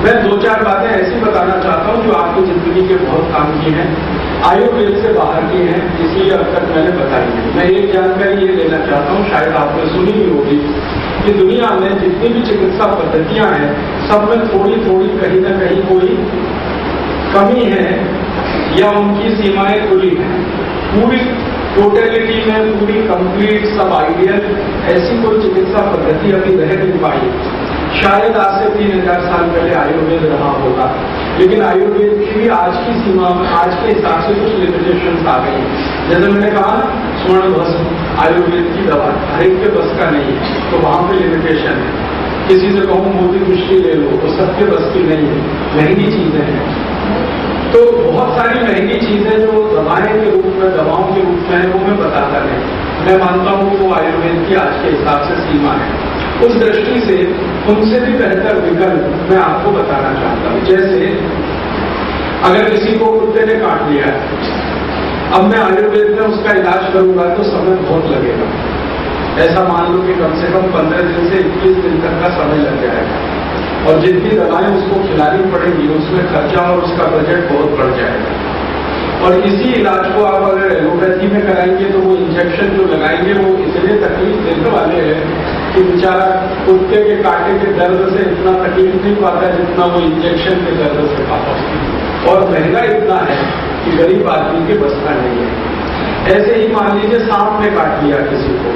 मैं 2-4 बातें ऐसी बताना चाहता हूं जो आपकी जिंदगी के बहुत काम की हैं, आयुर्वेद से बाहर की हैं, इसलिए अब तक मैंने बताई नहीं। मैं एक जानकारी ये लेना चाहता हूं, शायद आपने सुनी ही होगी कि दुनिया में जितनी भी चिकित्सा पद्धतियां हैं सब में थोड़ी थोड़ी कहीं ना कहीं कोई कमी है या उनकी सीमाएं खुली हैं। पूरी टोटलिटी में, पूरी कंप्लीट, सब आइडियल ऐसी कोई चिकित्सा पद्धति अभी रह नहीं पाई। शायद आज से 3000 साल पहले आयुर्वेद रहा होगा, लेकिन आयुर्वेद की भी आज की सीमा में, आज के हिसाब से कुछ लिमिटेशंस आ गई। जैसे मैंने कहा स्वर्ण भस्म आयुर्वेद की दवा हर एक के बस का नहीं है, तो वहां पे लिमिटेशन है। किसी से कहूँ मोती खुश्की ले लो तो सबके बस की नहीं है, महंगी चीजें हैं। तो बहुत सारी महंगी चीजें जो दवाएं के रूप में, दवाओं के रूप में है, वो मैं बताता नहीं। मैं मानता हूँ वो आयुर्वेद की आज के हिसाब से सीमा है। उस दृष्टि से उनसे भी बेहतर विकल्प मैं आपको बताना चाहता हूँ। जैसे अगर किसी को कुत्ते ने काट लिया, अब मैं आयुर्वेद में उसका इलाज करूंगा तो समय बहुत लगेगा। ऐसा मान लो कि कम से कम 15 दिन से 21 दिन तक का समय लग जाएगा, और जितनी दवाएं उसको खिलानी पड़ेगी उसमें खर्चा और उसका बजट बहुत बढ़ जाएगा। और इसी इलाज को आप अगर एलोपैथी में कराएंगे तो वो इंजेक्शन जो लगाएंगे वो इतने तकलीफ देने वाले हैं कि बेचारा कुत्ते के कांटे के दर्द से इतना तकलीफ नहीं पाता जितना वो इंजेक्शन के दर्द से पाता है। और महंगा इतना है कि गरीब आदमी के बस का नहीं है। ऐसे ही मान लीजिए सांप ने काट लिया किसी को,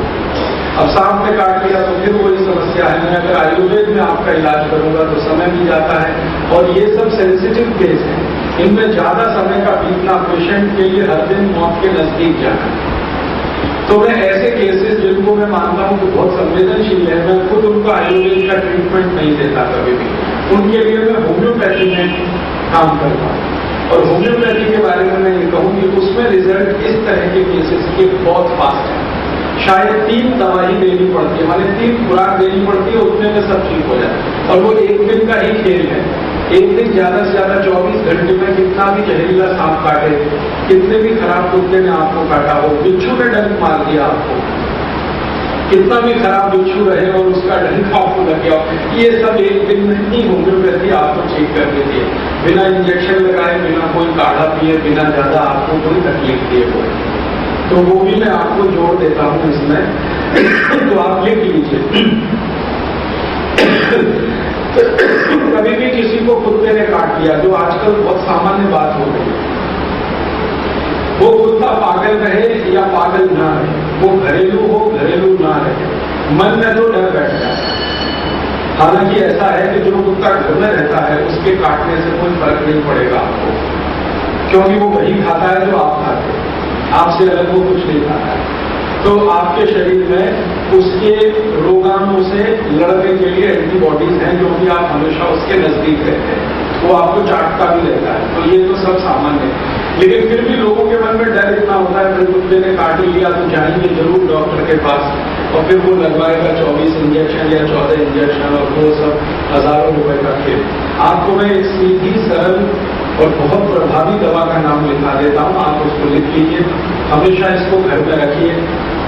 अब सांप ने काट लिया तो फिर वही समस्या है। मैं अगर आयुर्वेद में आपका इलाज करूंगा तो समय भी जाता है, और ये सब सेंसिटिव केस है, इनमें ज्यादा समय का बीतना पेशेंट के लिए हर दिन मौत के नजदीक जाना। तो मैं ऐसे केसेस जिनको मैं मानता हूं कि बहुत संवेदनशील है, मैं खुद उनको आयुर्वेद का ट्रीटमेंट नहीं देता कभी भी। उनके लिए मैं होम्योपैथी में काम करता हूँ, और होम्योपैथी के बारे में मैं ये कहूँ कि उसमें रिजल्ट इस तरह के केसेस के बहुत फास्ट है। शायद 3 दवा ही देनी पड़ती है, माने 3 खुराक देनी पड़ती है, उतने में सब ठीक हो जाए। और वो एक दिन का ही खेल है। एक दिन ज्यादा से ज्यादा 24 घंटे में कितना भी जहरीला सांप काटे, कितने भी खराब कुत्ते ने आपको काटा हो, बिच्छू ने डंक मार दिया आपको, कितना भी खराब बिच्छू रहे और उसका डंक आपको लग गया, ये सब एक दिन में ही होम्योपैथी आपको ठीक कर देती है, बिना इंजेक्शन लगाए, बिना कोई काढ़ा पिए, बिना ज्यादा आपको कोई तकलीफ दिए हो। तो वो भी मैं आपको जोड़ देता हूं इसमें, तो आप लिख लीजिए। कभी भी किसी को कुत्ते ने काट लिया, जो आजकल बहुत सामान्य बात हो गई, वो कुत्ता पागल रहे या पागल ना रहे, वो घरेलू हो घरेलू ना रहे, मन में तो डर बैठ जाए। हालांकि ऐसा है कि जो कुत्ता घर में रहता है उसके काटने से कोई फर्क नहीं पड़ेगा आपको, क्योंकि वो वही खाता है जो आप खाते हैं, आपसे अलग वो कुछ नहीं खाता है। तो आपके शरीर में उसके रोगाणुओं से लड़ने के लिए एंटीबॉडीज हैं, जो कि आप हमेशा उसके नजदीक रहते हैं, वो आपको चाटता भी रहता है। तो ये तो सब सामान्य है, लेकिन फिर भी लोगों के मन में डर इतना होता है कि कुत्ते ने काट लिया तो जाएंगे जरूर डॉक्टर के पास, और फिर वो लगवाएगा 24 इंजेक्शन या 14 इंजेक्शन, और वो सब हजारों रुपए का खेल। आपको मैं एक सीधी सरल और बहुत प्रभावी दवा का नाम लिखा देता हूं, आप उसको लिख लीजिए, हमेशा इसको घर में रखिए।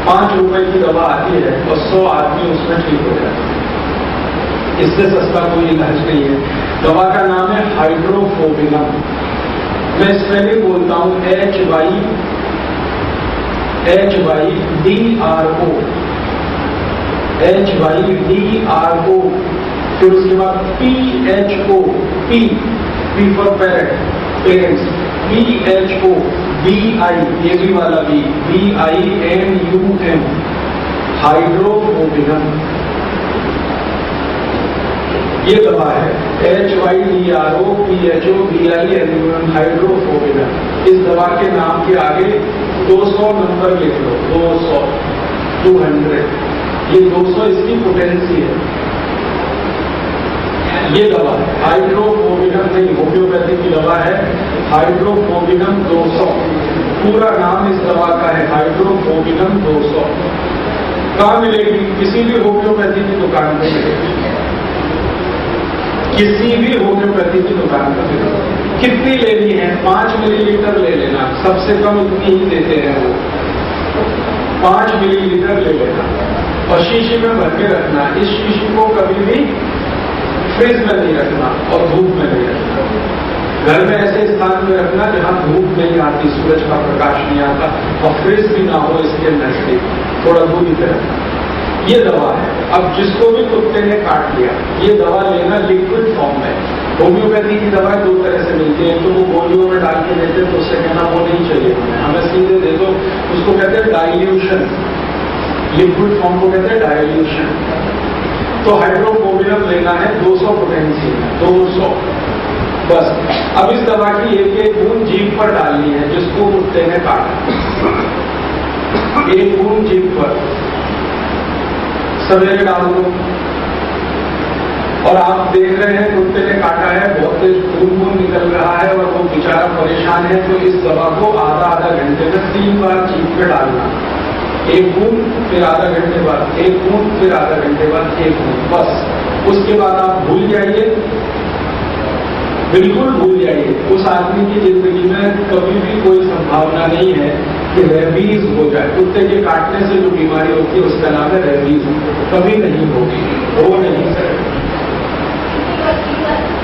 5 रुपए की दवा आती है और 100 आदमी उसमें ठीक हो जाते हैं, इससे सस्ता कोई इलाज नहीं है। दवा का नाम है हाइड्रोफोबिनम। मैं स्पेलिंग बोलता हूं, HYDRO, फिर उसके बाद PHO, P for parents, PHO, BI, ये भी वाला BINUM, हाइड्रोफोबिनम, ये दवा है। HYDRO, PHO, BINUM, हाइड्रोफोबिनम। इस दवा के नाम के आगे 200 नंबर लिख लो, 200, 200, ये 200 इसकी पोटेंसी है। ये दवा है हाइड्रोफोबिनम, नहीं होम्योपैथी की दवा है, हाइड्रोफोबिनम 200। पूरा नाम इस दवा का है हाइड्रोफोबिनम 200। कहाँ मिलेगी? किसी भी होम्योपैथी की दुकान पर मिलेगी, किसी भी होम्योपैथी की दुकान पर मिलेगी। कितनी लेनी है? 5 मिलीलीटर ले लेना, सबसे कम उतनी ही देते हैं वो, 5 मिलीलीटर ले लेना, और शीशी में भर के रखना। इस शीशी को कभी भी फ्रिज में नहीं रखना और धूप में नहीं रखना। घर में ऐसे स्थान में रखना जहां धूप नहीं आती, सूरज का प्रकाश नहीं आता, और फ्रिज भी ना हो इसके नजदीक, थोड़ा दूरी पे रखना। ये दवा है। अब जिसको भी कुत्ते ने काट लिया, ये दवा लेना लिक्विड फॉर्म में। होम्योपैथी की दवाएं दो तरह से मिलती है, तो वो गोलियों में डाल के देते तो उससे कहना वो नहीं चाहिए हमें सीधे दे दो, उसको कहते हैं डाइल्यूशन। लिक्विड फॉर्म को कहते हैं डाइल्यूशन। तो हाइड्रोकोवियम लेना है 200 पोटेंसी, 200 बस। अब इस दवा की एक एक बूंद जीभ पर डालनी है जिसको कुत्ते ने काटा, एक बूंद जीभ पर सवेरे डाल दो। और आप देख रहे हैं कुत्ते ने काटा है, बहुत तेज खून निकल रहा है और वो बेचारा परेशान है, तो इस दवा को आधा घंटे में 3 बार जीभ पे डालना। एक बूंद, फिर आधा घंटे बाद एक बूंद, फिर आधा घंटे बाद एक बूंद, बस। उसके बाद आप भूल जाइए, बिल्कुल भूल जाइए। उस आदमी की जिंदगी में कभी भी कोई संभावना नहीं है कि रेबीज हो जाए। कुत्ते के काटने से जो बीमारी होती है उसका नाम है रेबीज। कभी नहीं होगी, हो नहीं सकती।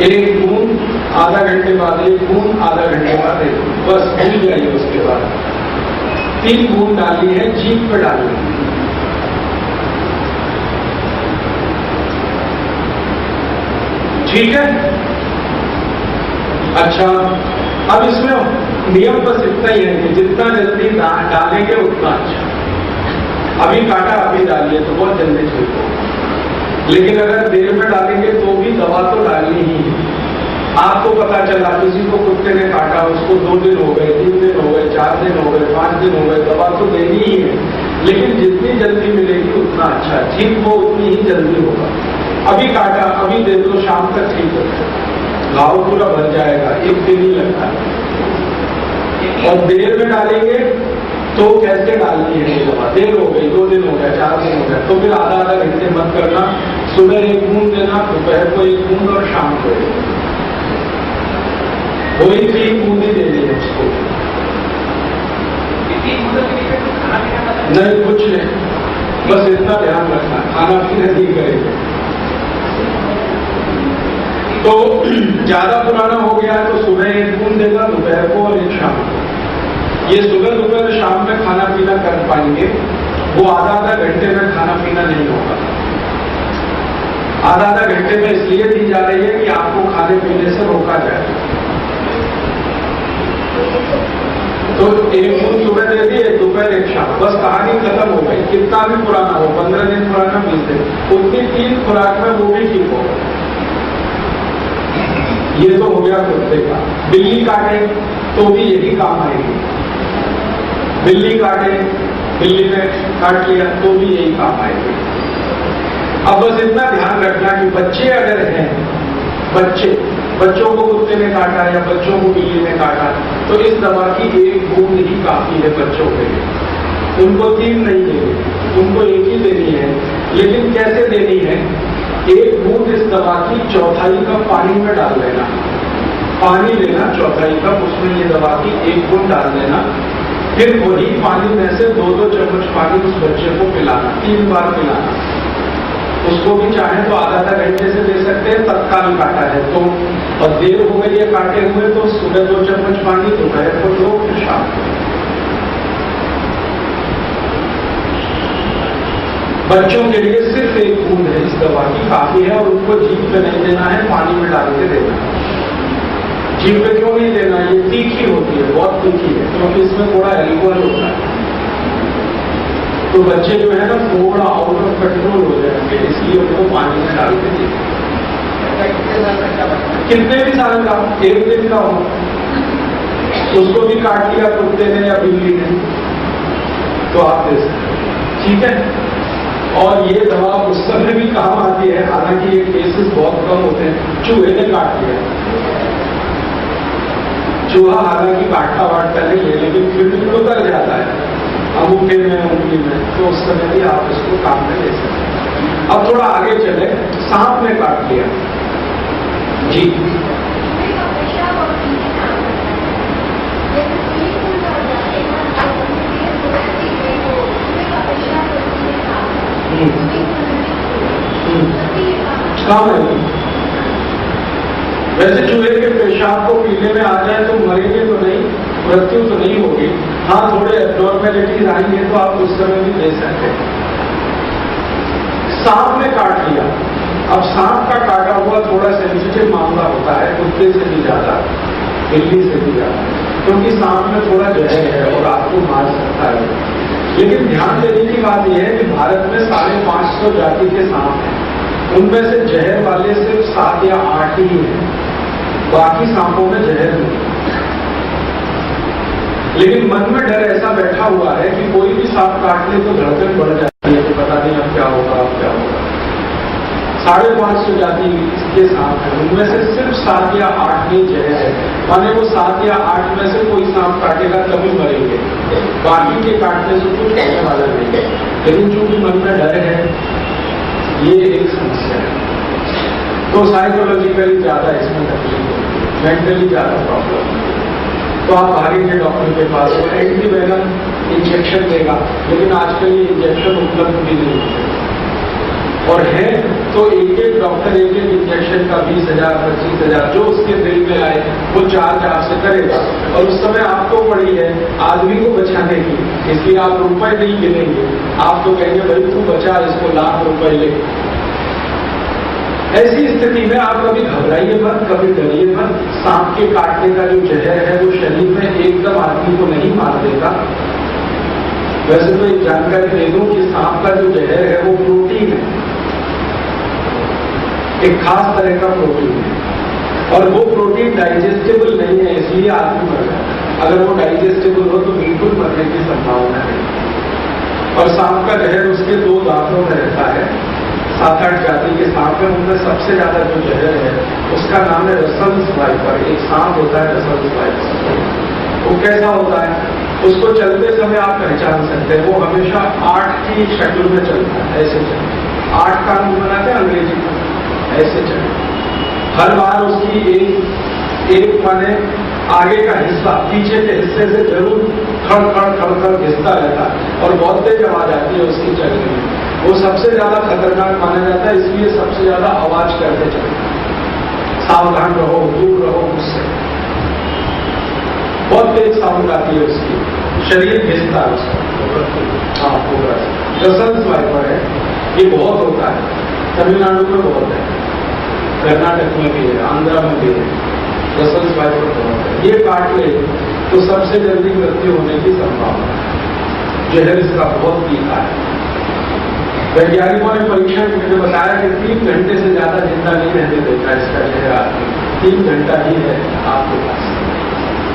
एक बूंद, आधा घंटे बाद एक बूंद, आधा घंटे बाद एक बूंद, बस भूल जाइए। उसके बाद 3 बूंद डालनी है, जीभ पर डालनी है। ठीक है, अच्छा। अब इसमें नियम बस इतना ही है कि जितना जल्दी डालेंगे उतना अच्छा। अभी काटा अभी डालिए तो बहुत जल्दी ठीक होगा, लेकिन अगर देर में डालेंगे तो भी दवा तो डालनी ही है। आपको पता चला किसी को कुत्ते ने काटा, उसको 2 दिन हो गए, 3 दिन हो गए, 4 दिन हो गए, 5 दिन हो गए, दवा तो देनी ही है, लेकिन जितनी जल्दी मिलेगी उतना अच्छा। ठीक वो उतनी ही जल्दी होगा। अभी काटा अभी दे दो, शाम तक ठीक होगा, घाव पूरा भर जाएगा, 1 दिन ही लगता है। और देर में डालेंगे तो कैसे डालनी है ये दवा? देर हो गई, 2 दिन हो गया, 4 दिन हो गया, तो फिर आधा घंटे मत करना। सुबह 1 बूंद देना, दोपहर को 1 बूंद और शाम को 1 बूंद। वही 3 बूंदी देनी है उसको। नहीं, कुछ नहीं, बस इतना ध्यान रखना, खाना पीना नहीं करेंगे। तो ज्यादा पुराना हो गया है तो सुबह 1 बूंद देगा, दोपहर को और 1 शाम को। ये सुबह दोपहर शाम में खाना पीना कर पाएंगे, वो आधा घंटे में खाना पीना नहीं होगा। आधा घंटे में इसलिए दी जा रही है कि आपको खाने पीने से रोका जाए। तो 1 बूंद सुबह दे दिए, दोपहर 1 शाम, बस कहानी खत्म हो गई। कितना भी पुराना हो, 15 दिन पुराना, 20 दिन, उतनी 3 खुराक में वो भी ठीक होगा। ये तो हो गया कुत्ते का। बिल्ली काटे तो भी यही काम आएगी। बिल्ली काटे, बिल्ली ने काट लिया तो भी यही काम आएगी। अब बस इतना ध्यान रखना कि बच्चे अगर हैं, बच्चों को कुत्ते ने काटा या बच्चों को बिल्ली ने काटा, तो इस दवा की 1 बूंद ही काफी है बच्चों के लिए। उनको 3 नहीं देनी, उनको 1 ही देनी है। लेकिन कैसे देनी है? 1 बूंद इस दवा की 1/4 कप पानी में डाल देना। पानी लेना 1/4 कप, उसमें ये दवा की 1 बूंद डाल देना। फिर वही पानी में से 2-2 चम्मच पानी उस बच्चे को पिलाना, 3 बार पिलाना। उसको भी चाहे तो आधा घंटे से दे सकते हैं, तत्काल काटा है तो। और देर हो गई है काटे हुए तो सुबह 2 चम्मच पानी, दोपहर को 2, फिर शाम को। बच्चों के लिए सिर्फ 1 बूंद है इस दवा की, काफी है। और उनको जीभ पे नहीं देना है, पानी में डाल के देना है। जीभ पे क्यों नहीं देना? ये तीखी होती है, बहुत तीखी है, क्योंकि इसमें थोड़ा एल्कोहल होता है। तो बच्चे जो है ना थोड़ा आउट ऑफ कंट्रोल हो जाएंगे, इसलिए उनको पानी में डाल के दें। कितने भी साल का, 1 दिन का हो, उसको भी काट लिया कुत्ते ने या बिल्ली ने, तो आप दे सकते, ठीक है। और ये दवा उस समय भी काम आती है, हालांकि ये केसेस बहुत कम होते हैं। चूहे ने काट लिया, चूहा हालांकि काटता वाटता नहीं है, लेकिन फिर भी उतर जाता है अंगूठे में, उंगली में, तो उस समय भी आप इसको काम में ले सकते हैं। अब थोड़ा आगे चले, सांप ने काट लिया जी, काम है वैसे चूहे के पेशाब को पीने में आ जाए तो मरेंगे तो नहीं, मृत्यु तो नहीं होगी। हाँ, थोड़े एब्नॉर्मेलिटीज आएंगे तो आप उस समय भी दे सकते हैं। सांप ने काट लिया। अब सांप का काटा हुआ थोड़ा सेंसिटिव मामला होता है, कुत्ते से भी ज्यादा, बिल्ली से भी ज्यादा, क्योंकि सांप में थोड़ा जहर है और आपको मार सकता है। लेकिन ध्यान देने की बात यह है कि भारत में 550 जाति के सांप हैं, उनमें से जहर वाले सिर्फ 7 या 8 ही हैं, बाकी सांपों में जहर नहीं। लेकिन मन में डर ऐसा बैठा हुआ है कि कोई भी सांप काट ले तो धड़कन बढ़ जाती है कि पता नहीं अब क्या होगा, अब क्या होगा। 550 जाति के सांप हैं, उनमें से सिर्फ 7 या 8 में जहर है, माने वो 7 या 8 में से कोई सांप काटेगा तभी मरेंगे, बाकी के काटने से कुछ होने वाला नहीं है। लेकिन चूंकि मन में डर है, ये एक समस्या है, तो साइकोलॉजिकली ज्यादा इसमें तकलीफ होती है, मेंटली ज्यादा प्रॉब्लम है। तो आप भागेंगे डॉक्टर के पास, वो एंटीवेनम इंजेक्शन देगा, लेकिन आजकल ये इंजेक्शन उपलब्ध भी नहीं है, और है तो एक एक डॉक्टर एक एक इंजेक्शन का 20,000 25,000 जो उसके दिल में आए वो चार्ज आपसे करेगा। और उस समय आपको पड़ी है आदमी को बचाने की, इसलिए आप रुपए नहीं गिनेंगे, आप तो कहेंगे भाई तू बचा इसको, लाख रुपए ले। ऐसी स्थिति में आप कभी घबराइए मत, कभी डरिए मत। सांप के काटने का जो जहर है वो शरीर में एकदम आदमी को नहीं मार देगा। वैसे तो एक जानकारी दे दूं कि सांप का जो जहर है वो प्रोटीन है, एक खास तरह का प्रोटीन है, और वो प्रोटीन डाइजेस्टेबल नहीं है, इसलिए आदमी मर जाता है। अगर वो डाइजेस्टेबल हो तो बिल्कुल मरने की संभावना नहीं। और सांप का जहर उसके 2 दांतों में रहता है। 7-8 जाति के सांप है, उनमें सबसे ज्यादा जो जहर है उसका नाम है रसल्स वाइपर। एक सांप होता है रसल्स वाइपर, वो कैसा होता है, उसको चलते समय आप पहचान सकते हैं, वो हमेशा 8 की शक्ल में चलता है, ऐसे चलता 8 का अंक बनाते हैं अंग्रेजी में, ऐसे चलता। हर बार उसकी एक माने आगे का हिस्सा पीछे के हिस्से से जरूर खड़ खड़ खड़ खड़ घिसता रहता है, और बहुत तेज आवाज आती है उसकी चलने में। वो सबसे ज्यादा खतरनाक माना जाता है, इसलिए सबसे ज्यादा आवाज करके चलता है। सावधान रहो, दूर रहो उससे, बहुत तेज साउंड आती है उसकी, शरीर घिसता है उसका। हाँ, कोबरा रसल्स वाइपर है, ये बहुत होता है, तमिलनाडु में बहुत है, कर्नाटक में भी है, आंध्रा में भी है, रसल्स वाइपर बहुत है। ये काट ले तो सबसे जल्दी मृत्यु होने की संभावना है। जहर इसका बहुत तीखा है। वैज्ञानिकों ने परीक्षण करके बताया कि 3 घंटे से ज्यादा जिंदा नहीं रहने देता इसका जहर आदमी, 3 घंटा ही है आपके पास।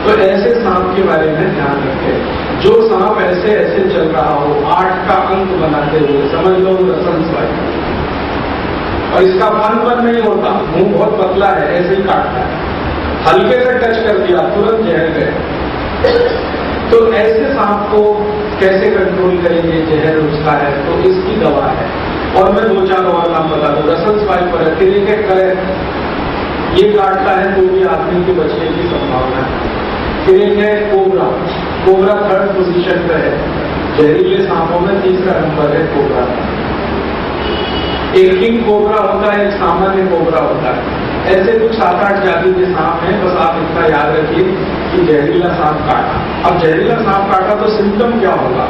तो ऐसे सांप के बारे में ध्यान रखें। जो सांप ऐसे ऐसे चल रहा हो, 8 का अंक बनाते हुए, समझ लो रसल्स वाइपर। और इसका फन नहीं होता, मुंह बहुत पतला है, ऐसे ही काटता है, हल्के से टच कर दिया तुरंत जहर गए। तो ऐसे सांप को कैसे कंट्रोल करेंगे, जहर उसका है तो इसकी दवा है। और मैं 2-4 और नाम बता दूं। रसल्स वाइपर है, क्रिकेट करे, ये काटता है तो भी आदमी के बचने की संभावना है। फिर है कोबरा, कोबरा 3rd पोजीशन पर है, जहरीले सांपों में 3रा नंबर है कोबरा। एक किंग कोबरा होता है, एक सामान्य कोबरा होता है। ऐसे कुछ 7-8 जाति के सांप हैं, बस आप इतना याद रखिए कि जहरीला सांप काटा। अब जहरीला सांप काटा तो सिम्टम क्या होगा,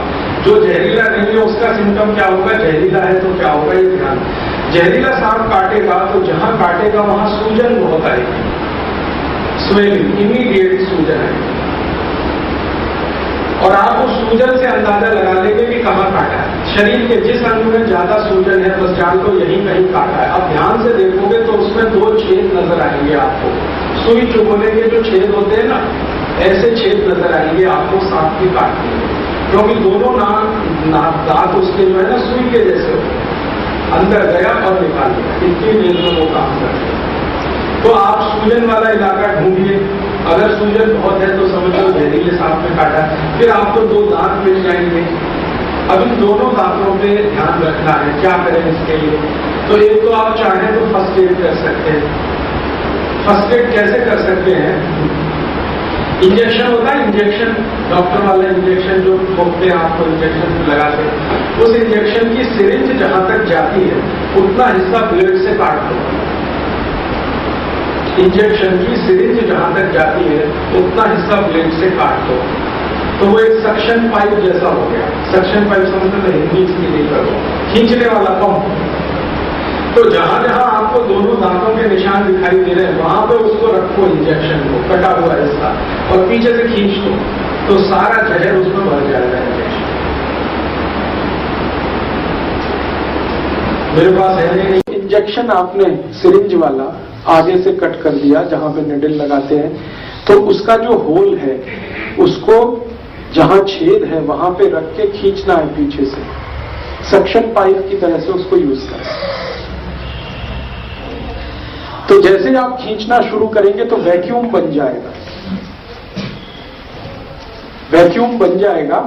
जो जहरीला नहीं है उसका सिम्टम क्या होगा, जहरीला है तो क्या होगा, ये ध्यान। जहरीला सांप काटेगा तो जहां काटेगा वहां सूजन बहुत आएगी, स्वेलिंग, इमीडिएट सूजन है, और आप उस सूजन से अंदाजा लगा लेंगे कि कहां काटा है। शरीर के जिस अंग में ज्यादा सूजन है बस जान को यहीं कहीं काटा है। अब ध्यान से देखोगे तो उसमें 2 छेद नजर आएंगे आपको, सुई चुभने के जो छेद होते हैं ना, ऐसे छेद नजर आएंगे आपको सांप की काटने में, क्योंकि दोनों दांत उसके जो है ना सुई के जैसे होते हैं, अंदर गया और निकाल दिया, इतनी देर में वो काम करते हैं। तो आप सूजन वाला इलाका ढूंढिए, अगर सूजन बहुत है तो समझ लो जहरीले सांप में काटा। फिर आपको 2 दांत मिल जाएंगे। अब इन दोनों दांतों पे ध्यान रखना है, क्या करें इसके लिए। तो एक तो आप चाहें तो फर्स्ट एड कर सकते हैं। फर्स्ट एड कैसे कर सकते हैं, इंजेक्शन होता है, इंजेक्शन डॉक्टर वाला इंजेक्शन जो ठोकते हैं आपको, इंजेक्शन लगाते हैं, उस इंजेक्शन की सिरिंज जहां तक जाती है उतना हिस्सा ब्लेड से काट दो, इंजेक्शन की सिरिंज जहां तक जाती है उतना हिस्सा ब्लेड से काट दो, तो वो एक सक्शन पाइप जैसा हो गया। सक्शन पाइप समझते हैं, हिंदी इसकी नहीं करो, खींचने वाला पंप। तो जहां जहां आपको दोनों दांतों के निशान दिखाई दे रहे हैं वहां पे उसको रखो, इंजेक्शन को, कटा हुआ हिस्सा, और पीछे से खींच दो, तो सारा जहर उसमें भर जाएगा इंजेक्शन। मेरे पास है नहीं। इंजेक्शन आपने सिरिंज वाला आगे से कट कर दिया जहां पे निडल लगाते हैं, तो उसका जो होल है उसको जहां छेद है वहां पे रख के खींचना है पीछे से, सक्शन पाइप की तरह से उसको यूज करें। तो जैसे आप खींचना शुरू करेंगे तो वैक्यूम बन जाएगा, वैक्यूम बन जाएगा।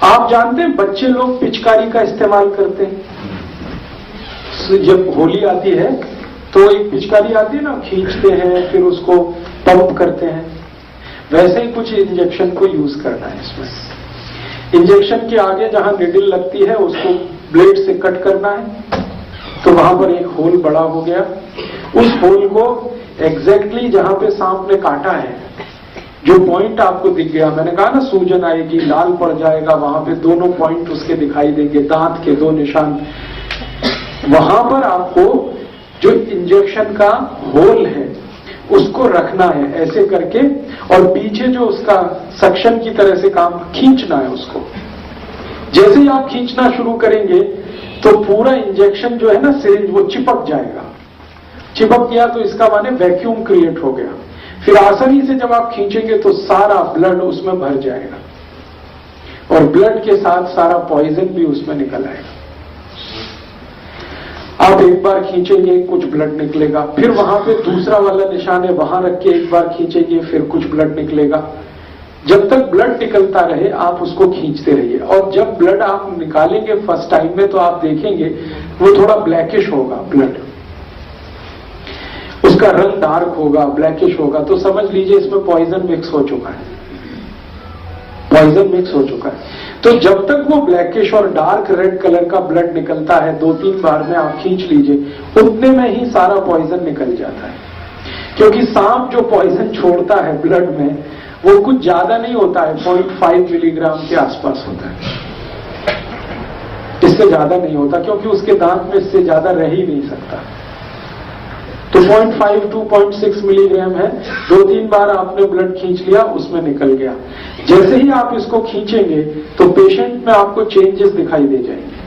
आप जानते हैं बच्चे लोग पिचकारी का इस्तेमाल करते हैं। जब होली आती है तो एक पिचकारी आती है ना, खींचते हैं फिर उसको पंप करते हैं, वैसे ही कुछ इंजेक्शन को यूज करना है इसमें। इंजेक्शन के आगे जहां निडल लगती है उसको ब्लेड से कट करना है, तो वहां पर एक होल बड़ा हो गया। उस होल को एग्जैक्टली जहां पे सांप ने काटा है, जो पॉइंट आपको दिख गया, मैंने कहा ना सूजन आएगी, लाल पड़ जाएगा, वहां पे दोनों पॉइंट उसके दिखाई देंगे, दांत के दो निशान, वहां पर आपको जो इंजेक्शन का होल है उसको रखना है ऐसे करके, और पीछे जो उसका सक्शन की तरह से काम खींचना है उसको। जैसे ही आप खींचना शुरू करेंगे तो पूरा इंजेक्शन जो है ना सिरिंज वो चिपक जाएगा। चिपक गया तो इसका माने वैक्यूम क्रिएट हो गया। फिर आसानी से जब आप खींचेंगे तो सारा ब्लड उसमें भर जाएगा, और ब्लड के साथ सारा पॉइजन भी उसमें निकल आएगा। आप एक बार खींचेंगे कुछ ब्लड निकलेगा, फिर वहां पे दूसरा वाला निशान है वहां रख के एक बार खींचेंगे फिर कुछ ब्लड निकलेगा। जब तक ब्लड निकलता रहे आप उसको खींचते रहिए, और जब ब्लड आप निकालेंगे फर्स्ट टाइम में तो आप देखेंगे वो थोड़ा ब्लैकिश होगा ब्लड, उसका रंग डार्क होगा, ब्लैकिश होगा, तो समझ लीजिए इसमें पॉइजन मिक्स हो चुका है, पॉइजन मिक्स हो चुका है। तो जब तक वो ब्लैकिश और डार्क रेड कलर का ब्लड निकलता है, 2-3 बार में आप खींच लीजिए, उतने में ही सारा पॉइजन निकल जाता है। क्योंकि सांप जो पॉइजन छोड़ता है ब्लड में वो कुछ ज्यादा नहीं होता है, 0.5 मिलीग्राम के आसपास होता है, इससे ज्यादा नहीं होता, क्योंकि उसके दांत में इससे ज्यादा रह ही नहीं सकता। तो 0.5 to 0.6 मिलीग्राम है। 2-3 बार आपने ब्लड खींच लिया, उसमें निकल गया। जैसे ही आप इसको खींचेंगे तो पेशेंट में आपको चेंजेस दिखाई दे जाएंगे,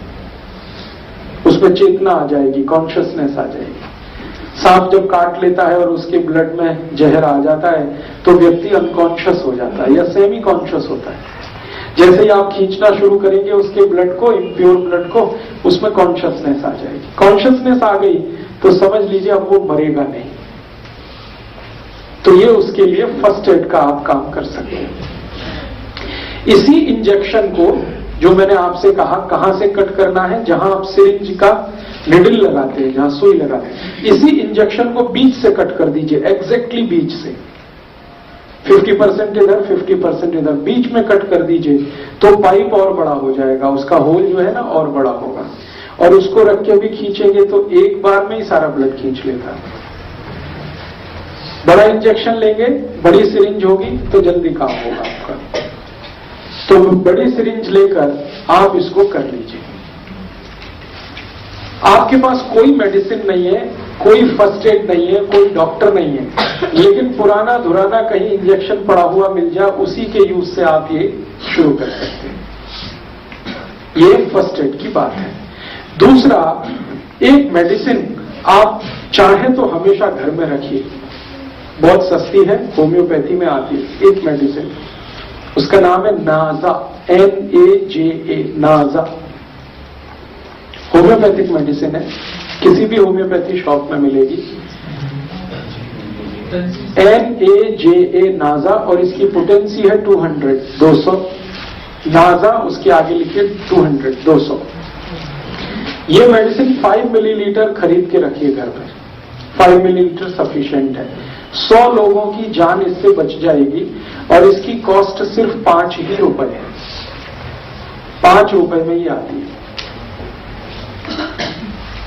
उसमें चेतना आ जाएगी, कॉन्शियसनेस आ जाएगी। सांप जब काट लेता है और उसके ब्लड में जहर आ जाता है तो व्यक्ति अनकॉन्शियस हो जाता है या सेमी कॉन्शियस होता है। जैसे ही आप खींचना शुरू करेंगे उसके ब्लड को, इम्प्योर ब्लड को, उसमें कॉन्शियसनेस आ जाएगी। कॉन्शियसनेस आ गई तो समझ लीजिए अब वो मरेगा नहीं। तो ये उसके लिए फर्स्ट एड का आप काम कर सकते हैं। इसी इंजेक्शन को जो मैंने आपसे कहा कहां से कट करना है, जहां आप सिरिंज का निडल लगाते हैं, जहां सुई लगाते हैं, इसी इंजेक्शन को बीच से कट कर दीजिए, एग्जैक्टली बीच से। 50% इधर 50% इधर, बीच में कट कर दीजिए तो पाइप और बड़ा हो जाएगा, उसका होल जो है ना और बड़ा होगा। और उसको रख के भी खींचेंगे तो एक बार में ही सारा ब्लड खींच लेता है। बड़ा इंजेक्शन लेंगे, बड़ी सिरिंज होगी तो जल्दी काम होगा आपका। तो बड़ी सिरिंज लेकर आप इसको कर लीजिए। आपके पास कोई मेडिसिन नहीं है, कोई फर्स्ट एड नहीं है, कोई डॉक्टर नहीं है, लेकिन पुराना धुराना कहीं इंजेक्शन पड़ा हुआ मिल जाए, उसी के यूज से आप ये शुरू कर सकते हैं। ये फर्स्ट एड की बात है। दूसरा, एक मेडिसिन आप चाहें तो हमेशा घर में रखिए, बहुत सस्ती है, होम्योपैथी में आती है एक मेडिसिन, उसका नाम है नाजा, NAJA, नाजा। होम्योपैथिक मेडिसिन है, किसी भी होम्योपैथी शॉप में मिलेगी। NAJA, नाजा, और इसकी पोटेंसी है 200 नाजा, उसके आगे लिखिए 200। ये मेडिसिन 5 मिलीलीटर खरीद के रखिए घर में, 5 मिलीलीटर सफिशिएंट है। 100 लोगों की जान इससे बच जाएगी, और इसकी कॉस्ट सिर्फ 5 ही रुपए है, 5 रुपए में ही आती है।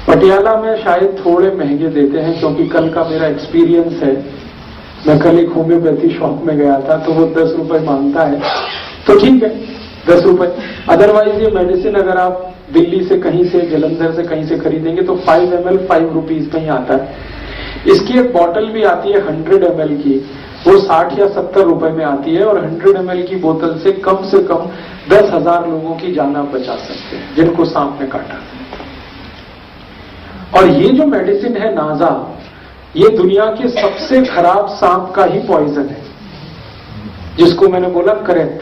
पटियाला में शायद थोड़े महंगे देते हैं, क्योंकि कल का मेरा एक्सपीरियंस है। मैं कल एक होम्योपैथी शॉप में गया था, तो वो 10 रुपए मांगता है, तो ठीक है 10 रुपए। अदरवाइज ये मेडिसिन अगर आप दिल्ली से कहीं से, जलंधर से कहीं से खरीदेंगे तो 5 ml 5 रुपीज में ही आता है। इसकी एक बॉटल भी आती है 100 ml की, वो 60 या 70 रुपए में आती है, और 100 ml की बोतल से कम 10,000 लोगों की जान आप बचा सकते हैं जिनको सांप ने काटा। और ये जो मेडिसिन है नाजा, ये दुनिया के सबसे खराब सांप का ही पॉइजन है, जिसको मैंने बोला करैत।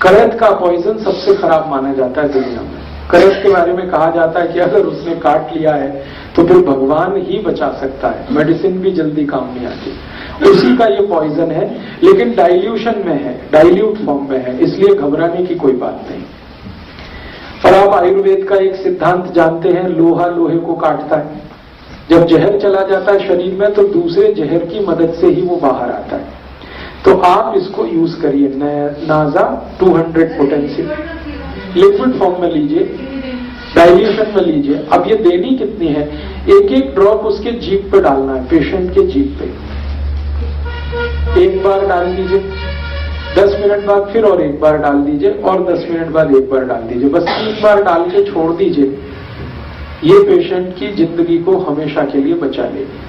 करैत का पॉइजन सबसे खराब माना जाता है दुनिया में। करैत के बारे में कहा जाता है कि अगर उसने काट लिया है तो फिर भगवान ही बचा सकता है, मेडिसिन भी जल्दी काम नहीं आती। उसी का ये पॉइजन है, लेकिन डाइल्यूशन में है, डाइल्यूट फॉर्म में है, इसलिए घबराने की कोई बात नहीं। और आप आयुर्वेद का एक सिद्धांत जानते हैं, लोहा लोहे को काटता है। जब जहर चला जाता है शरीर में तो दूसरे जहर की मदद से ही वो बाहर आता है। तो आप इसको यूज करिए, नाजा 200 पोटेंसी लिक्विड फॉर्म में लीजिए, डाइल्यूशन में लीजिए। अब ये देनी कितनी है, एक एक ड्रॉप उसके जीभ पे डालना है, पेशेंट के जीभ पे। एक बार डाल दीजिए, 10 मिनट बाद फिर और एक बार डाल दीजिए, और 10 मिनट बाद एक बार डाल दीजिए। बस 3 बार डाल के छोड़ दीजिए। ये पेशेंट की जिंदगी को हमेशा के लिए बचा लेगी।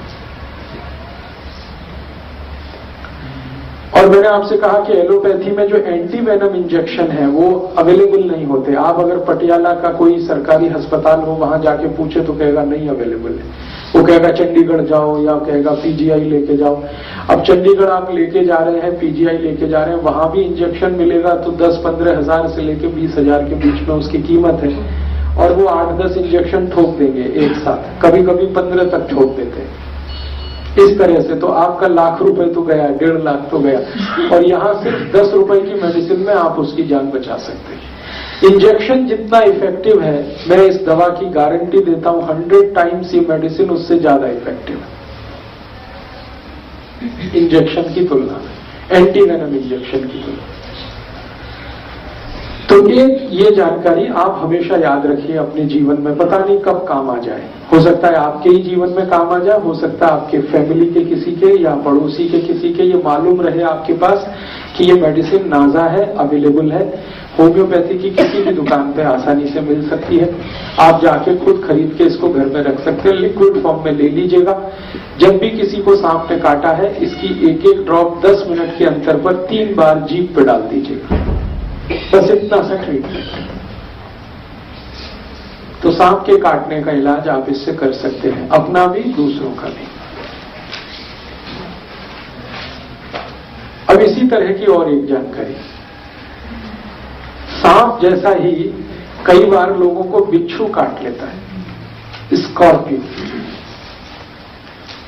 और मैंने आपसे कहा कि एलोपैथी में जो एंटी वेनम इंजेक्शन है वो अवेलेबल नहीं होते। आप अगर पटियाला का कोई सरकारी अस्पताल हो, वहां जाके पूछे तो कहेगा नहीं अवेलेबल है। वो कहेगा चंडीगढ़ जाओ, या कहेगा पीजीआई लेके जाओ। अब चंडीगढ़ आप लेके जा रहे हैं, पीजीआई लेके जा रहे हैं, वहां भी इंजेक्शन मिलेगा तो 10-15 हजार से लेके 20 हजार के बीच में उसकी कीमत है, और वो 8-10 इंजेक्शन ठोक देंगे एक साथ, कभी कभी 15 तक ठोक देते हैं। इस तरह से तो आपका लाख रुपए तो गया, 1.5 लाख तो गया, और यहां सिर्फ 10 रुपए की मेडिसिन में आप उसकी जान बचा सकते हैं। इंजेक्शन जितना इफेक्टिव है, मैं इस दवा की गारंटी देता हूं 100 टाइम्स ये मेडिसिन उससे ज्यादा इफेक्टिव है इंजेक्शन की तुलना में, एंटी वेनम इंजेक्शन की तुलना में। तो ये जानकारी आप हमेशा याद रखिए अपने जीवन में, पता नहीं कब काम आ जाए। हो सकता है आपके ही जीवन में काम आ जाए, हो सकता है आपके फैमिली के किसी के या पड़ोसी के किसी के ये मालूम रहे आपके पास कि ये मेडिसिन नाजा है, अवेलेबल है, होम्योपैथी की किसी भी दुकान पे आसानी से मिल सकती है। आप जाके खुद खरीद के इसको घर में रख सकते हैं, लिक्विड फॉर्म में ले लीजिएगा। जब भी किसी को सांप ने काटा है, इसकी एक एक ड्रॉप 10 मिनट के अंतर पर 3 बार जीभ पे डाल दीजिएगा, बस इतना सा ट्रीटमेंट। तो सांप के काटने का इलाज आप इससे कर सकते हैं, अपना भी दूसरों का भी। अब इसी तरह की और एक जानकारी, सांप जैसा ही कई बार लोगों को बिच्छू काट लेता है, स्कॉर्पियन।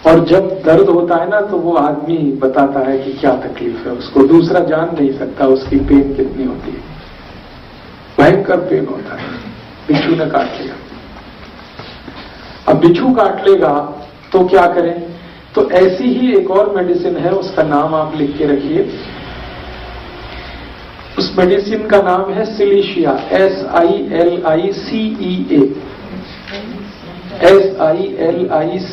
और जब दर्द होता है ना तो वो आदमी बताता है कि क्या तकलीफ है उसको, दूसरा जान नहीं सकता उसकी पेन कितनी होती है, भयंकर पेन होता है। बिच्छू ने काट लिया। अब बिच्छू काट लेगा तो क्या करें, तो ऐसी ही एक और मेडिसिन है, उसका नाम आप लिख के रखिए। उस मेडिसिन का नाम है सिलीशिया, SILICEA, SILICEA,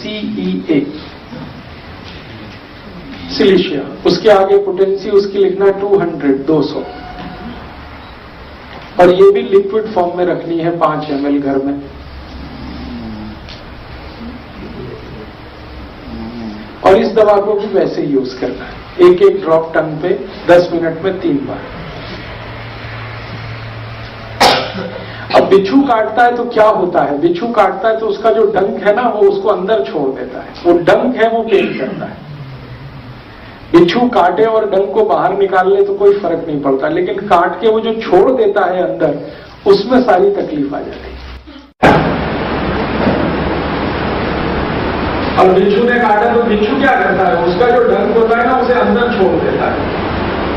सिलीशिया। उसके आगे पोटेंसी उसकी लिखना 200। और ये भी लिक्विड फॉर्म में रखनी है 5 ml घर में। और इस दवा को भी वैसे ही यूज करना है, एक एक ड्रॉप टंग पे 10 मिनट में 3 बार। अब बिच्छू काटता है तो क्या होता है, बिच्छू काटता है तो उसका जो डंक है ना वो उसको अंदर छोड़ देता है, वो डंक है वो पेन करता है। बिच्छू काटे और डंक को बाहर निकाल ले तो कोई फर्क नहीं पड़ता, लेकिन काट के वो जो छोड़ देता है अंदर, उसमें सारी तकलीफ आ जाती है। अब बिच्छू ने काटा तो बिच्छू क्या करता है, उसका जो डंक होता है ना उसे अंदर छोड़ देता है।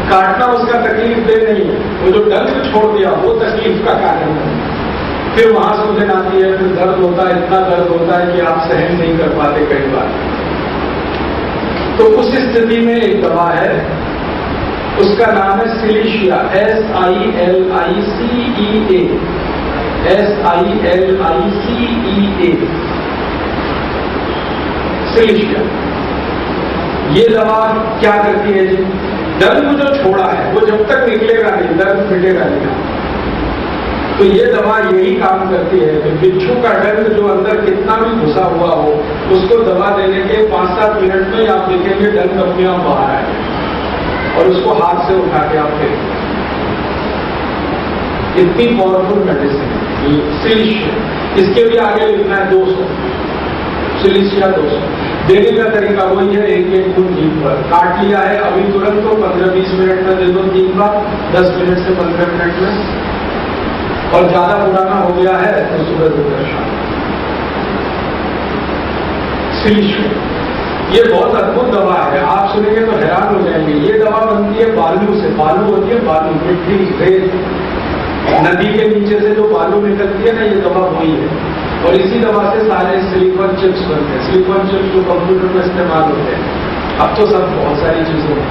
काटना उसका तकलीफ दे नहीं है, वो जो डंक छोड़ दिया वो तकलीफ का कारण है। फिर वहां सूजन आती है, फिर दर्द होता है, इतना दर्द होता है कि आप सहन नहीं कर पाते कई बार। तो उस स्थिति में एक दवा है, उसका नाम है सिलीशिया, SILICEA। SILICEA, सिलिशिया। ये दवा क्या करती है जी? दर्द जो छोड़ा है वो जब तक निकलेगा नहीं, दर्द मिटेगा नहीं। तो ये दवा यही काम करती है कि बिच्छू का डंक जो अंदर कितना भी घुसा हुआ हो, उसको दवा देने के 5-7 मिनट में आप देखेंगे डंक अपने आप बाहर आए और उसको हाथ से उठा के आप देखेंगे। इतनी पावरफुल मेडिसिन है सिलिशिया। इसके भी आगे लिखना है 200, सिलिशिया 200। देने का तरीका वही है, 1-1 बूंद जीभ पर काट लिया है अभी तुरंत, तो 15-20 मिनट में दे दो 3 बार, 10 मिनट से 15 मिनट में। और ज्यादा पुराना हो गया है तो सुबह दोपहर शाम। सिलिशिया ये बहुत अद्भुत दवा है, आप सुनेंगे तो हैरान हो जाएंगे। ये दवा बनती है बालू से। बालू होती है बालू, मिट्टी, रेत, नदी के नीचे से जो बालू निकलती है ना, ये दवा वही है। और इसी दवा से सारे सिलिकॉन चिप्स बनते हैं। सिलिकॉन चिप्स जो कंप्यूटर में इस्तेमाल होते हैं, अब तो सब बहुत सारी चीजों में।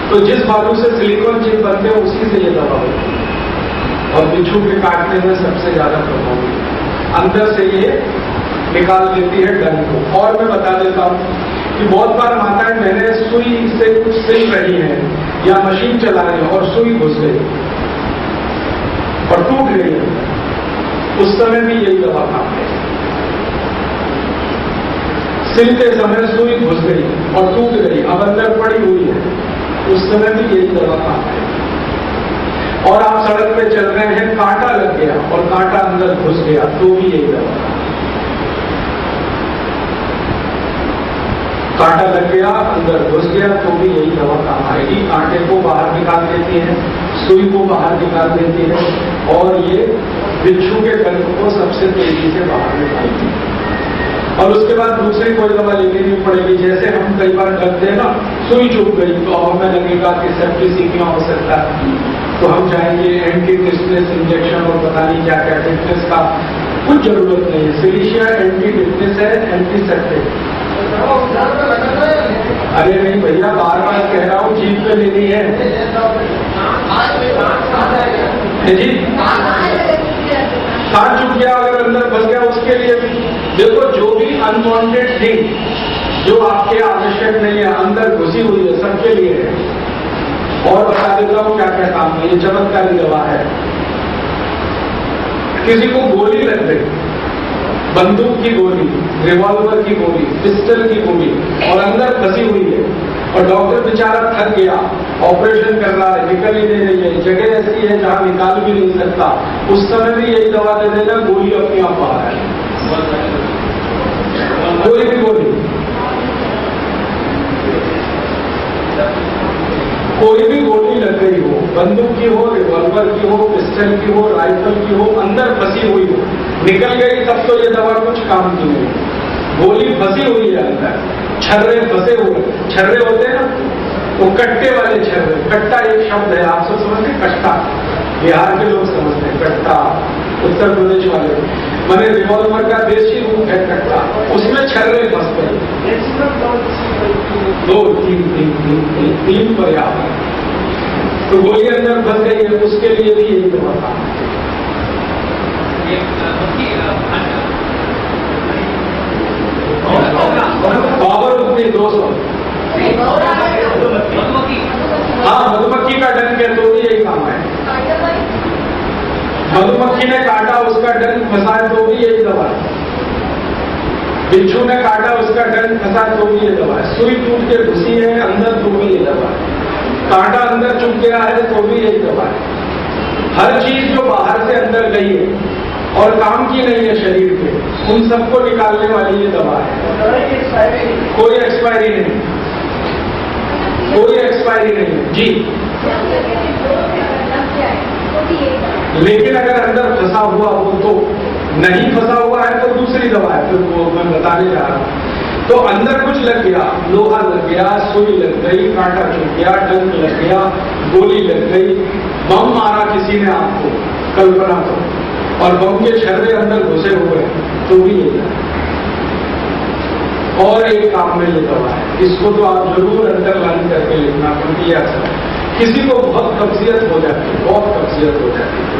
तो जिस बालू से सिलिकॉन चिप बनते हैं उसी से ये दवा होती है और बिच्छू के काटने में सबसे ज्यादा प्रभावी। अंदर से ये निकाल देती है डंक को। और मैं बता देता हूं कि बहुत बार माताएं मैंने सुई से कुछ सिल रही है या मशीन चला रही है और सुई घुस गई और टूट गई है, उस समय भी यही दवा काम है। सिलते समय सुई घुस गई और टूट गई, अब अंदर पड़ी हुई है, उस समय भी यही दवा काम है। और आप सड़क पे चल रहे हैं, कांटा लग गया और कांटा अंदर घुस गया, तो भी यही दवा। कांटा लग गया, अंदर घुस गया, तो भी यही दवा काम आएगी। कांटे को बाहर निकाल देती है, सुई को बाहर निकाल देती है और ये बिच्छू के डंक को सबसे तेजी से बाहर निकालती है। और उसके बाद दूसरी कोई दवा लेनी नहीं पड़ेगी। जैसे हम कई बार डरते हैं ना, सुई चुभ गई तो हमें लगेगा कि सेप्टिसिमिया हो सकता है, तो हम जाएंगे एंटी टिटनेस इंजेक्शन और पता नहीं क्या क्या। टिटनेस का कुछ जरूरत नहीं है। सिलिशिया एंटी टिटनेस है, एंटीसेप्टिक। अरे नहीं भैया, बार बार कह रहा हूँ, जीभ पे लेनी है जी। काट चुक गया, अगर अंदर फंस गया, उसके लिए भी देखो, जो भी अनवांटेड थिंग जो आपके आवश्यक नहीं है अंदर घुसी हुई है, सबके लिए है। और बता देता हूं क्या क्या काम है। ये चमत्कारी दवा है। किसी को गोली लग गई, बंदूक की गोली, रिवॉल्वर की गोली, पिस्टल की गोली, और अंदर फंसी हुई है और डॉक्टर बेचारा थक गया, ऑपरेशन कर रहा है, निकल ही नहीं रही है, जगह ऐसी है जहां निकाल भी नहीं सकता, उस समय भी यही दवा दे देना, गोली अपने आप बाहर है। कोई भी गोली, कोई भी गोली लग गई हो, बंदूक की हो, रिवॉल्वर की हो, पिस्टल की हो, राइफल की हो, अंदर फंसी हुई हो, निकल गई तब तो ये दवा कुछ काम की नहीं। गोली फंसी हुई है अंदर, छर्रे फंसे हुए, छर्रे होते हैं ना, वो कट्टे वाले छर्रे। कट्टा एक शब्द है, आप सब समझते हैं? कट्टा बिहार के लोग समझते हैं, कट्टा उत्तर प्रदेश वाले। मैंने रिवॉल्वर का देशी रूप है कट्टा, उसमें छर्रे फंस गए। 2, 3 पर्याप्त। तो गोली अंदर फंस गई है, उसके लिए भी यही दवा था। पावर उतनी 200। हाँ, मधुमक्खी का डंक है तो भी यही काम है। मधुमक्खी ने काटा, उसका डंक फंसा तो भी यही दवा है। बिच्छू ने काटा, उसका डंक फंसा तो भी ये दवा है। सुई टूट के घुसी है अंदर तो भी ये दवा है। कांटा अंदर चुभ गया है तो भी यही दवा है। हर चीज जो बाहर से अंदर गई है और काम की नहीं है शरीर के, उन सबको निकालने वाली ये दवा है। कोई एक्सपायरी नहीं, कोई एक्सपायरी नहीं जी। लेकिन अगर अंदर फंसा हुआ हो तो, नहीं फंसा हुआ है तो दूसरी दवा है, फिर वो मैं बताने जा रहा हूं। तो अंदर कुछ लग गया, लोहा लग गया, सुई लग गई, कांटा चुभ गया, डंक लग गया, गोली लग गई, बम मारा किसी ने आपको, कल्पना करो, और बम के छर्रे अंदर घुसे हुए तो भी ये। और एक काम में ये दवा है, इसको तो आप जरूर अंडरलाइन करके लिखना, क्योंकि ऐसा किसी को बहुत कब्जियत हो जाती है, बहुत कब्जियत हो जाती है,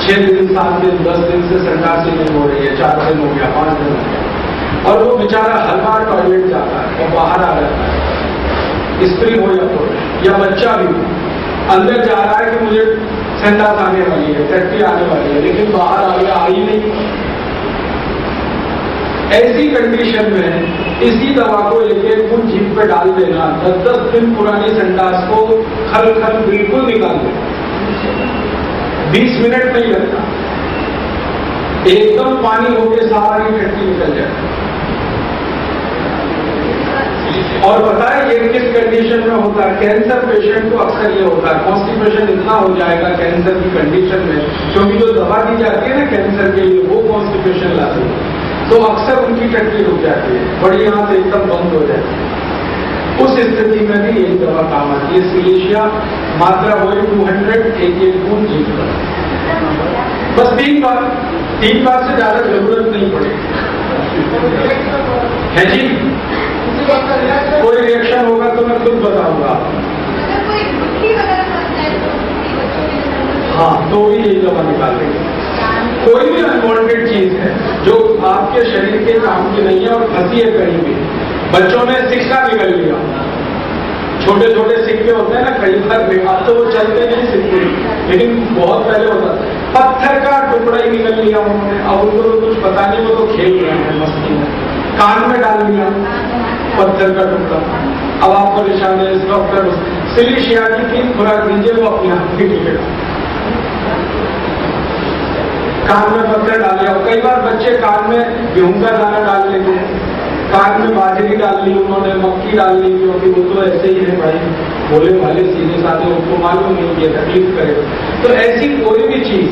6 दिन 7 दिन 10 दिन से संडास ही नहीं हो रही है, 4 दिन हो गया, 5 दिन हो गया, और वो बेचारा हर बार टॉयलेट जाता है और बाहर आ जाता है, स्त्री हो या पुरुष या बच्चा भी हो, अंदर जा रहा है कि मुझे संडास आने वाली है, टट्टी आने वाली है, लेकिन बाहर आ गया, आ ही नहीं। ऐसी कंडीशन में इसी दवा को एक फूट जीभ पे डाल देना, 10-10 दिन पुरानी संडास को खल खल बिल्कुल निकाल देना, 20 मिनट नहीं लगता, एकदम पानी होके सारी टट्टी निकल जाए। और पता है ये किस कंडीशन में होता है? कैंसर पेशेंट को अक्सर ये होता है, कॉन्स्टिपेशन इतना हो जाएगा कैंसर की कंडीशन में, क्योंकि जो दवा दी जाती है ना कैंसर के लिए, वो कॉन्स्टिपेशन लाती है, तो अक्सर उनकी टट्टी रुक जाती है, बड़ी आंत एकदम बंद हो जाती है। उस स्थिति में भी यही दवा काम आती है। सिलीशिया मात्रा वही 200, एक बूंद जीभ पर, बस 3 बार से ज्यादा जरूरत नहीं पड़ेगी। है जी, कोई रिएक्शन होगा तो मैं खुद बताऊंगा। हाँ, तो भी यही दवा निकाल देंगे। कोई भी अनवांटेड चीज है जो आपके शरीर के काम की नहीं है और फंसी है कहीं भी, बच्चों ने सिक्का निकल लिया, छोटे छोटे सिक्के होते हैं ना, कई बार बेकार तो वो चलते नहीं सिक्के, लेकिन बहुत पहले होता था, पत्थर का टुकड़ा ही निकल लिया उन्होंने, अब उनको तो कुछ पता नहीं, वो तो खेल रहे हैं मस्ती में, कान में डाल दिया पत्थर का टुकड़ा। अब आप परेशान है, इस डॉक्टर सिलीशिया की 3 खुराक दीजिए, वो अपने आप ही निकलेगा। कान में पत्थर डाल दिया, कई बार बच्चे कान में गेहूं का दाना डाल लेते हैं, कान में बाजरी डाल ली उन्होंने, मक्की डाल ली, क्योंकि वो तो ऐसे ही है भाई, बोले वाले सीधे साधे, उनको मालूम नहीं कि तकलीफ करे। तो ऐसी कोई भी चीज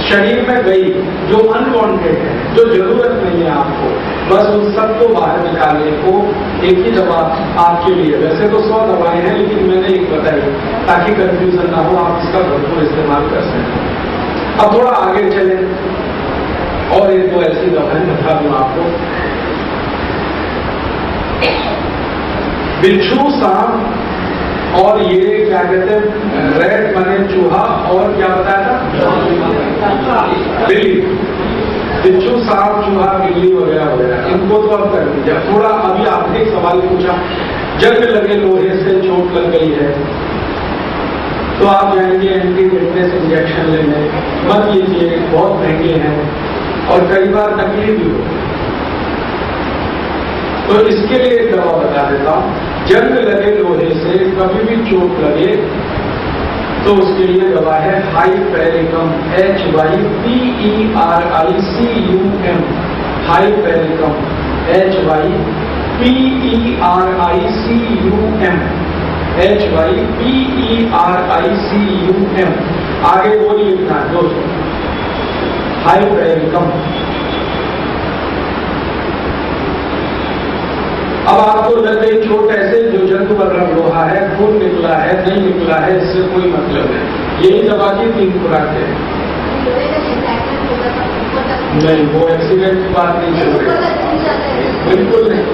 शरीर में गई जो अनवांटेड है, जो जरूरत नहीं है आपको, बस उन सबको बाहर निकालने को एक ही दवा आपके लिए, वैसे तो 100 दवाएं हैं, लेकिन मैंने एक बताई ताकि कंफ्यूजन ना हो, आप इसका भरपूर इस्तेमाल कर सकें। अब थोड़ा आगे चले और एक दो ऐसी दवाएं बता दूं आपको। बिच्छू, सांप और ये क्या कहते हैं, रैट माने चूहा, और क्या बताया था, बिल्ली। बिच्छू, सांप, चूहा, बिल्ली वगैरह, इनको तो अब कर दीजिए। थोड़ा अभी आपने एक सवाल पूछा, जंग लगे लोहे से चोट लग गई है तो आप जाएंगे एंटी टिटेनस इंजेक्शन लेने, मत लीजिए, बहुत महंगे हैं और कई बार तकलीफ भी हो। तो इसके लिए एक दवा बता देता हूं, जंग लगे लोहे से कभी भी चोट लगे तो उसके लिए दवा है हाइपेरिकम, HYPERICUM, हाइपेरिकम, HYPERICUM, आगे वो लिखना है दोस्तों, हाइपेरिकम। अब आपको लग गई चोट ऐसे जो जंतु वर्णन लोहा है, खून निकला है, नहीं निकला है, इससे कोई मतलब नहीं, यही दवा की 3 खुराक है। नहीं, वो एक्सीडेंट की बात नहीं चल रही, बिल्कुल नहीं।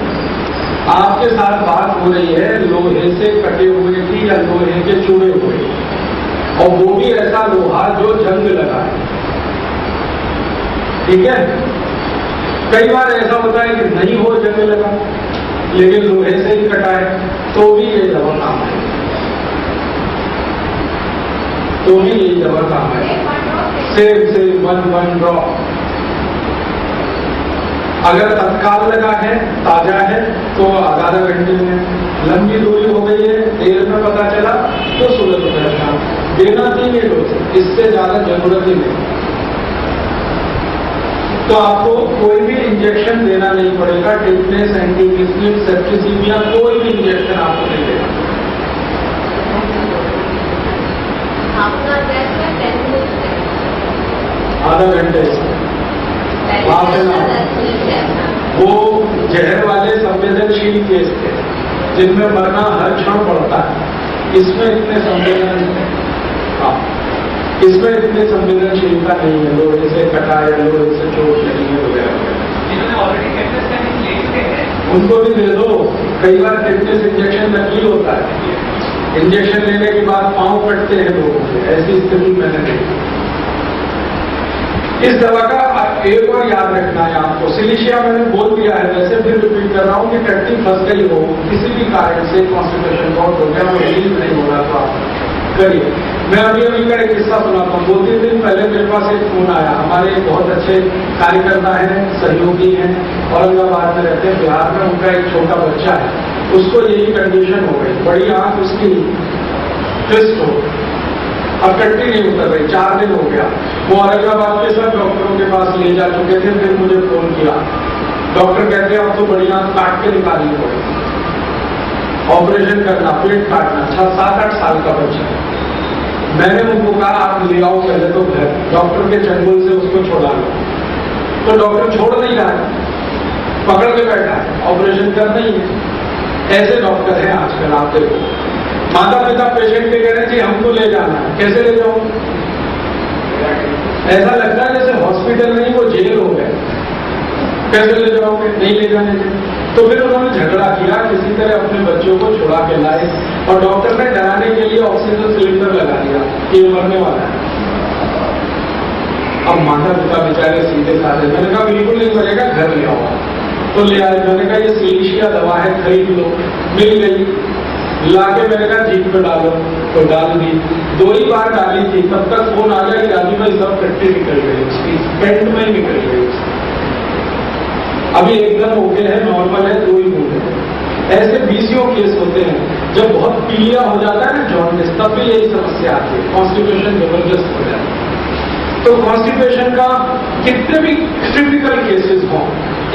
आपके साथ बात हो रही है लोहे से कटे हुए की या लोहे के चूड़े हुए, और वो भी ऐसा लोहा जो जंग लगा है, ठीक है। कई बार ऐसा होता है कि नहीं हो जंग लगा लेकिन लोहे से ही कटा है, तो भी ये दवा काम है, तो भी यही दवा काम है। Same 1 drop. अगर तत्काल लगा है, ताजा है, तो आधा घंटे में, लंबी दूरी हो गई है, देर में पता चला तो 16 रुपये शाम देना 3 डोज, इससे ज्यादा जरूरत ही नहीं। तो आपको कोई भी इंजेक्शन देना नहीं पड़ेगा, टिटनेस, एंटीमिस्लिन, सेप्टिसीमिया, कोई भी इंजेक्शन आपको नहीं देना। आधा घंटे वो जहर वाले संवेदनशील केस थे जिनमें मरना हर क्षण पड़ता है, इसमें इतने इसमें इतनी संवेदनशीलता नहीं है, लोहे से कटा है, लोहे से चोट लगी है वगैरह। उनको भी दे दो, कई बार टिटनेस इंजेक्शन नकली होता है, इंजेक्शन लेने के बाद पांव कटते हैं लोगों के, ऐसी स्थिति मैंने देखी। इस दवा का एक और याद रखना है आपको, सिलिशिया मैंने बोल दिया है, वैसे फिर रिपीट कर रहा हूँ कि टट्टी फंस गई हो, किसी भी कारण से कॉन्स्टिपेशन बहुत हो गया, वो रिलीज नहीं हो रहा तो आप करिए। मैं अभी का एक किस्सा सुनाता हूँ। 2-3 दिन पहले मेरे पास एक फोन आया, हमारे एक बहुत अच्छे कार्यकर्ता हैं, सहयोगी हैं, औरंगाबाद में रहते हैं, बिहार में। उनका एक छोटा बच्चा है, उसको यही कंडीशन हो गई, बड़ी आंख उसकी ट्विस्ट हो, अब टट्टी नहीं उतर रही, 4 दिन हो गया। वो औरंगाबाद के सब डॉक्टरों के पास ले जा चुके थे, फिर मुझे फोन किया, डॉक्टर कहते हैं अब तो बड़ी आंख काट के निकालनी पड़ेगी, ऑपरेशन करना, पेट काटना। 7-8 साल का बच्चा। मैंने उनको कहा आप ले आओ पहले तो घर, डॉक्टर के चंगुल से उसको छोड़ा लो। तो डॉक्टर छोड़ नहीं रहा है, पकड़ के बैठा है, ऑपरेशन करना ही है। ऐसे डॉक्टर हैं आजकल, आप देखो। माता पिता पेशेंट के कह रहे हैं जी हमको ले जाना है, कैसे ले जाओ? ऐसा लगता है जैसे हॉस्पिटल नहीं वो जेल हो गए, कैसे ले जाओगे? नहीं ले जाने दें। तो फिर उन्होंने झगड़ा किया, किसी तरह अपने बच्चों को छुड़ा के लाए, और डॉक्टर ने डराने के लिए ऑक्सीजन सिलेंडर लगा दिया कि ये मरने वाला है। अब माता पिता बेचारे सीधे साधे, मैंने कहा बिल्कुल नहीं मरेगा, घर ले आओ। तो ले आए, मैंने कहा ये सिलिशिया दवा है, खरीद लो। मिल गई, लाके मैंने कहा जीप पे डालो, तो डाल दी। 2 ही बार डाली थी, तब तक फोन आ गया कि राजू भाई सब टट्टी निकल गई, उसकी पेंट में ही निकल गई। अभी एकदम ओके है, नॉर्मल है, 2 ही बूंद है। ऐसे 20 केस होते हैं। जब बहुत पीलिया हो जाता है ना जॉन्डिस, तब भी यही समस्या आती है, कॉन्स्टिपेशन जबरदस्त हो जाता है। तो कॉन्स्टिपेशन का कितने भी क्रिटिकल केसेस हों,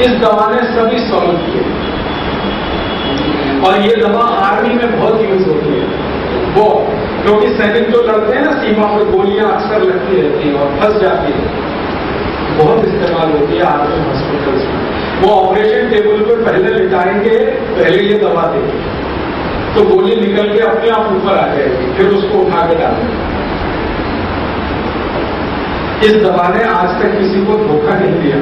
इस दवा ने सभी सॉल्व किए। और ये दवा आर्मी में बहुत यूज होती है, वो क्योंकि सैनिक जो लड़ते हैं ना सीमा पर, गोलियां अक्सर लगती रहती हैं और फंस जाती है, बहुत इस्तेमाल होती है आर्मी हॉस्पिटल्स में। वो ऑपरेशन टेबल पर पहले लिटाएंगे, पहले ये दवा देंगे, तो गोली निकल के अपने आप ऊपर आ जाएगी, फिर उसको उठा के डालेंगे। इस दवा ने आज तक किसी को धोखा नहीं दिया,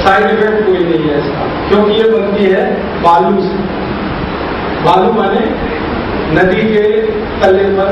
साइड इफेक्ट कोई नहीं है इसका, क्योंकि ये बनती है बालू से। बालू माने नदी के तले पर